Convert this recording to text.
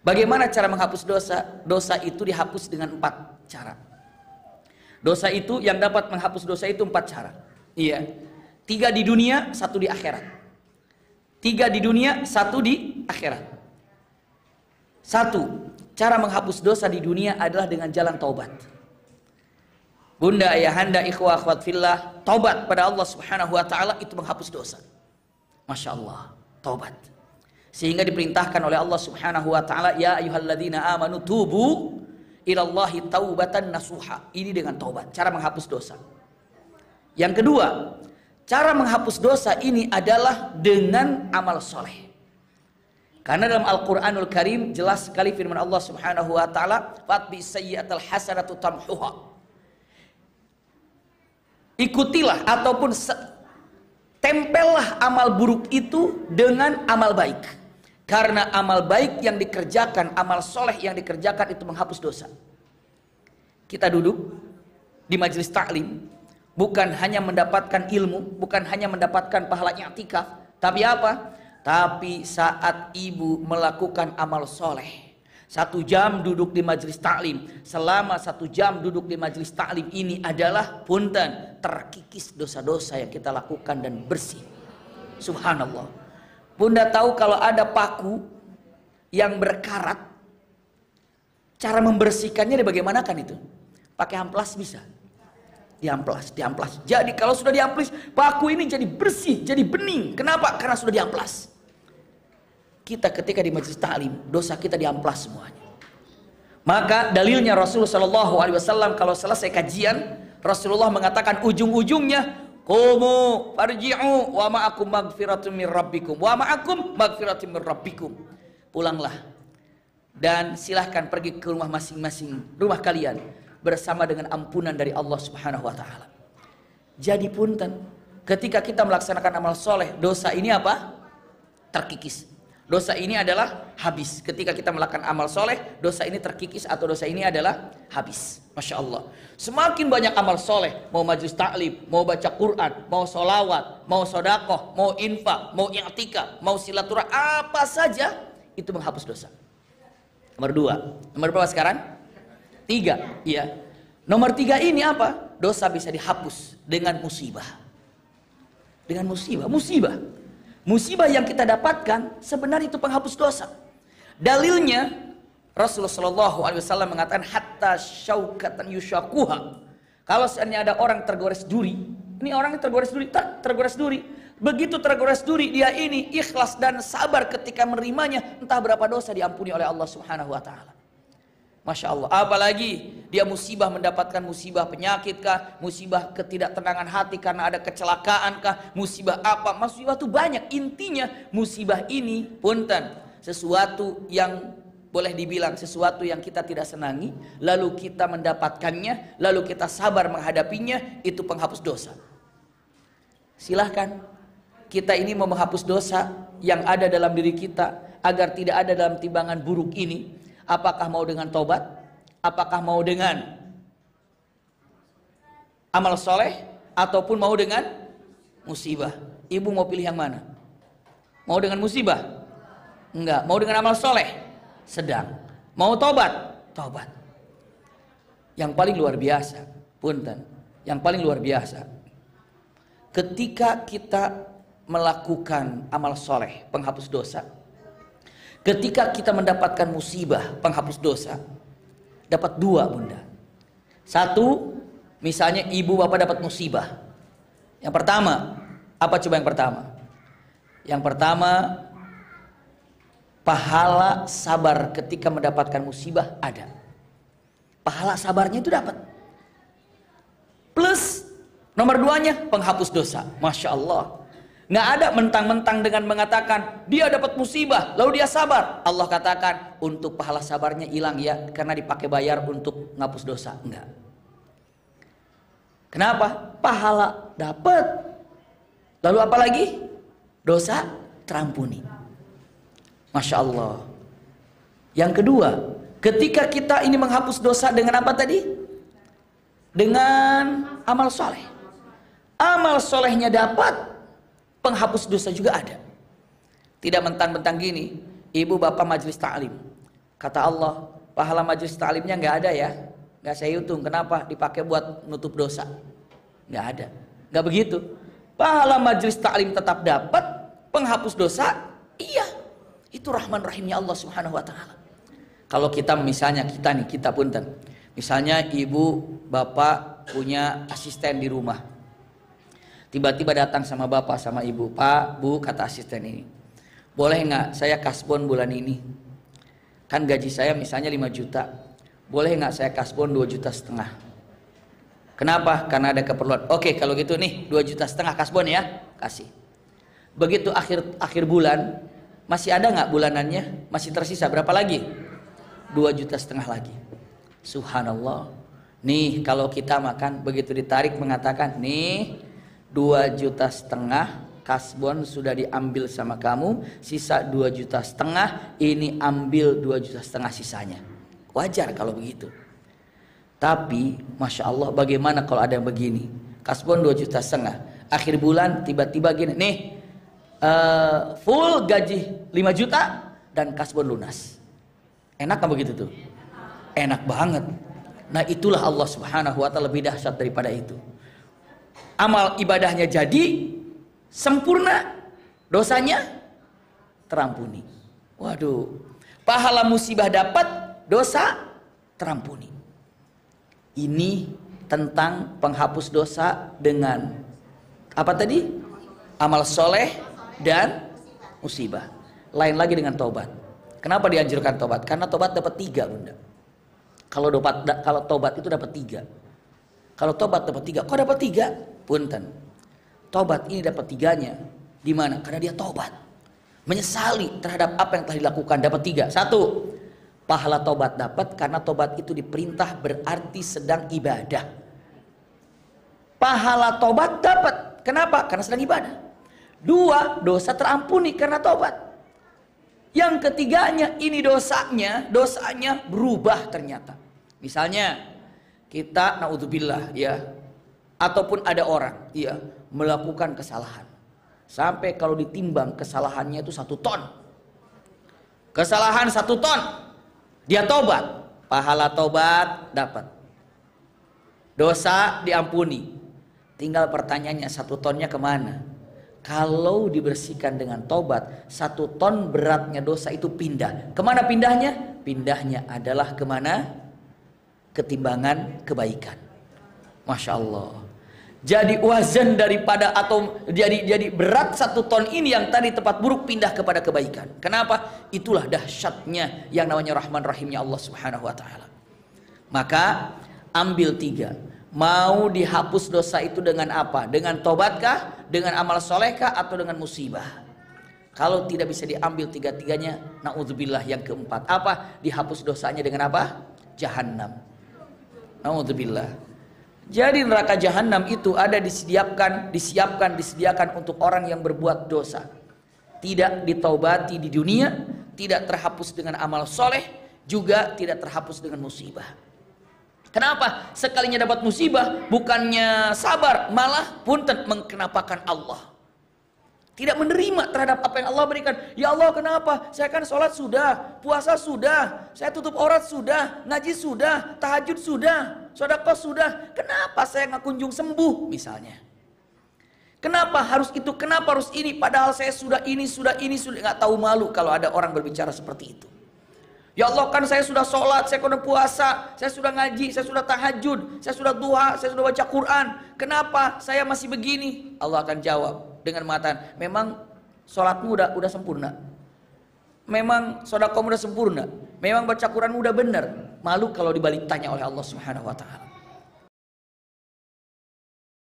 Bagaimana cara menghapus dosa? Dosa itu dihapus dengan 4 cara. Dosa itu yang dapat menghapus dosa itu 4 cara. Iya. 3 di dunia, 1 di akhirat. 3 di dunia, 1 di akhirat. 1. Cara menghapus dosa di dunia adalah dengan jalan taubat. Bunda, ayahanda, ikhwah, akhwat fillah, taubat pada Allah Subhanahu wa taala itu menghapus dosa. Masya Allah, taubat. Sehingga diperintahkan oleh Allah Subhanahu wa taala, ya ayyuhalladzina amanu tubu ilallahi taubatan nasuha. Ini dengan taubat, cara menghapus dosa. Yang kedua, cara menghapus dosa ini adalah dengan amal soleh. Karena dalam Al-Quranul Karim jelas sekali firman Allah Subhanahu wa taala, fatbi sayyi'atal hasanatu tamhuha. Ikutilah ataupun tempellah amal buruk itu dengan amal baik. Karena amal baik yang dikerjakan, amal soleh yang dikerjakan itu menghapus dosa. Kita duduk di majelis ta'lim, bukan hanya mendapatkan ilmu, bukan hanya mendapatkan pahala i'tikaf, tapi apa? Tapi saat ibu melakukan amal soleh, 1 jam duduk di majelis ta'lim, selama 1 jam duduk di majelis ta'lim ini adalah punten, terkikis dosa-dosa yang kita lakukan dan bersih. Subhanallah. Bunda tahu kalau ada paku yang berkarat, cara membersihkannya bagaimanakan itu? Pakai amplas bisa. Diamplas. Jadi kalau sudah diamplas, paku ini jadi bersih, jadi bening. Kenapa? Karena sudah diamplas. Kita ketika di majelis ta'lim, dosa kita diamplas semuanya. Maka dalilnya Rasulullah SAW kalau selesai kajian, Rasulullah mengatakan ujung-ujungnya, qumu farji'u wa ma'akum magfiratun mir rabbikum wa ma'akum magfiratun mir rabbikum. Pulanglah dan silahkan pergi ke rumah masing-masing, rumah kalian bersama dengan ampunan dari Allah Subhanahu wa taala. Jadi punten, ketika kita melaksanakan amal soleh, dosa ini apa? Terkikis. Dosa ini adalah habis. Ketika kita melakukan amal soleh, dosa ini terkikis atau dosa ini adalah habis. Masya Allah. Semakin banyak amal soleh, mau majelis ta'lim, mau baca Quran, mau solawat, mau sodakoh, mau infak, mau i'tikaf, mau silaturahmi, apa saja itu menghapus dosa. Nomor 2. Nomor berapa sekarang? 3. Iya. Nomor 3 ini apa? Dosa bisa dihapus dengan musibah. Dengan musibah. Musibah yang kita dapatkan sebenarnya itu penghapus dosa. Dalilnya Rasulullah SAW mengatakan hatta syaukatan yushakuha. Kalau seandainya ada orang tergores duri, ini orang yang tergores duri, begitu tergores duri dia ini ikhlas dan sabar ketika menerimanya, entah berapa dosa diampuni oleh Allah Subhanahu wa taala. Masya Allah. Apalagi dia musibah, mendapatkan musibah penyakit kah, musibah ketidaktenangan hati karena ada kecelakaan kah, musibah apa, musibah itu banyak. Intinya musibah ini punten, sesuatu yang boleh dibilang sesuatu yang kita tidak senangi, lalu kita mendapatkannya, lalu kita sabar menghadapinya, itu penghapus dosa. Silahkan kita ini mau menghapus dosa yang ada dalam diri kita agar tidak ada dalam timbangan buruk ini. Apakah mau dengan tobat? Apakah mau dengan amal soleh? Ataupun mau dengan musibah? Ibu mau pilih yang mana? Mau dengan musibah? Enggak. Mau dengan amal soleh? Sedang. Mau tobat? Tobat. Yang paling luar biasa, punten, yang paling luar biasa, ketika kita melakukan amal soleh, penghapus dosa, ketika kita mendapatkan musibah penghapus dosa, dapat 2 bunda. 1, misalnya ibu bapak dapat musibah. Yang pertama, apa coba yang pertama? Yang pertama, pahala sabar ketika mendapatkan musibah ada. Pahala sabarnya itu dapat. Plus, nomor 2-nya penghapus dosa. Masya Allah. Nggak ada mentang-mentang dengan mengatakan dia dapat musibah lalu dia sabar. Allah katakan untuk pahala sabarnya hilang ya karena dipakai bayar untuk ngapus dosa. Enggak. Kenapa? Pahala dapat. Lalu apa lagi? Dosa terampuni. Masya Allah. Yang kedua, ketika kita ini menghapus dosa dengan apa tadi? Dengan amal soleh. Amal solehnya dapat, penghapus dosa juga ada. Tidak mentang-mentang gini, ibu bapak majelis ta'lim, Kata Allah, pahala majelis taklimnya nggak ada ya, nggak saya hitung. Kenapa? Dipakai buat nutup dosa. Nggak ada, nggak begitu. Pahala majelis taklim tetap dapat, penghapus dosa, iya. Itu rahman rahimnya Allah Subhanahu Wa Taala. Kalau kita misalnya kita punten, misalnya ibu bapak punya asisten di rumah, tiba-tiba datang sama bapak sama ibu, Pak Bu, kata asisten ini, boleh nggak saya kasbon bulan ini? Kan gaji saya misalnya 5 juta, boleh nggak saya kasbon 2,5 juta? Kenapa? Karena ada keperluan. Oke, kalau gitu nih 2,5 juta kasbon ya, kasih. Begitu akhir bulan, masih ada nggak bulanannya? Masih tersisa berapa lagi? 2,5 juta lagi. Subhanallah. Nih kalau kita makan, begitu ditarik mengatakan nih 2,5 juta kasbon sudah diambil sama kamu, sisa 2,5 juta, ini ambil 2,5 juta sisanya. Wajar kalau begitu. Tapi Masya Allah, bagaimana kalau ada yang begini, kasbon 2,5 juta, akhir bulan tiba-tiba gini, nih full gaji 5 juta dan kasbon lunas. Enak kan begitu tuh? Enak banget. Nah itulah Allah Subhanahu Wa Taala, lebih dahsyat daripada itu. Amal ibadahnya jadi sempurna, dosanya terampuni. Waduh, pahala musibah dapat, dosa terampuni. Ini tentang penghapus dosa dengan apa tadi? Amal soleh dan musibah. Lain lagi dengan tobat. Kenapa dianjurkan tobat? Karena tobat dapat 3, Bunda. Kalau tobat itu dapat 3. Kalau tobat dapat 3, kok dapat 3? Punten. Tobat ini dapat 3-nya di mana? Karena dia tobat, menyesali terhadap apa yang telah dilakukan, dapat 3. 1, pahala tobat dapat karena tobat itu diperintah, berarti sedang ibadah. Pahala tobat dapat, kenapa? Karena sedang ibadah. 2, dosa terampuni karena tobat. Yang ketiganya, ini dosanya berubah ternyata. Misalnya kita naudzubillah ya, ataupun ada orang ya melakukan kesalahan, sampai kalau ditimbang kesalahannya itu 1 ton. Kesalahan 1 ton, dia tobat, pahala tobat dapat, dosa diampuni. Tinggal pertanyaannya, 1 tonnya kemana? Kalau dibersihkan dengan tobat, 1 ton beratnya dosa itu pindah. Kemana pindahnya? Pindahnya adalah kemana? Ketimbangan kebaikan. Masya Allah. Jadi wazan daripada atau jadi berat 1 ton ini yang tadi tempat buruk pindah kepada kebaikan. Kenapa? Itulah dahsyatnya yang namanya rahman rahimnya Allah Subhanahu Wa Taala. Maka ambil 3. Mau dihapus dosa itu dengan apa? Dengan tobatkah? Dengan amal solehkah? Atau dengan musibah? Kalau tidak bisa diambil 3-tiganya, naudzubillah, yang keempat apa? Dihapus dosanya dengan apa? Jahannam. Naudzubillah. Jadi neraka Jahannam itu ada disediakan untuk orang yang berbuat dosa. Tidak ditaubati di dunia, tidak terhapus dengan amal soleh, juga tidak terhapus dengan musibah. Kenapa? Sekalinya dapat musibah, bukannya sabar, malah punten mengkenapakan Allah. Tidak menerima terhadap apa yang Allah berikan. Ya Allah, kenapa? Saya kan sholat sudah, puasa sudah, saya tutup aurat sudah, ngaji sudah, tahajud sudah, sedekah sudah. Kenapa saya nggak kunjung sembuh misalnya? Kenapa harus itu? Kenapa harus ini? Padahal saya sudah ini, nggak tahu malu kalau ada orang berbicara seperti itu. Ya Allah, kan saya sudah sholat, saya sudah puasa, saya sudah ngaji, saya sudah tahajud, saya sudah duha, saya sudah baca Quran. Kenapa saya masih begini? Allah akan jawab dengan mengatakan, memang sholatmu udah sempurna, memang sedekahmu udah sempurna, memang baca Quranmu udah benar. Malu kalau dibalik tanya oleh Allah Subhanahu Wa Taala.